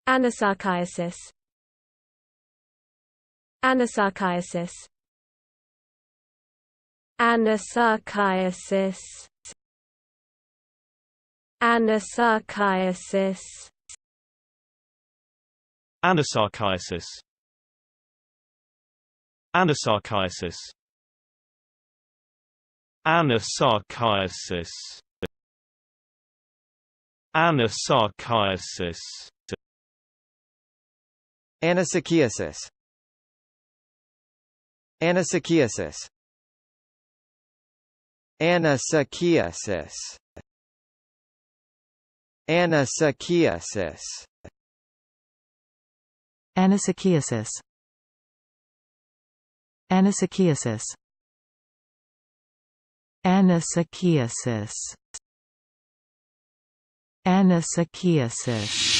Anisakiasis. Anisakiasis. Anisakiasis. Anisakiasis. Anisakiasis. Anisakiasis. Anisakiasis. Anisakiasis. Anisakiasis. Anisakiasis. Anisakiasis. Anisakiasis. Anisakiasis. Anisakiasis. Anisakiasis. Anisakiasis.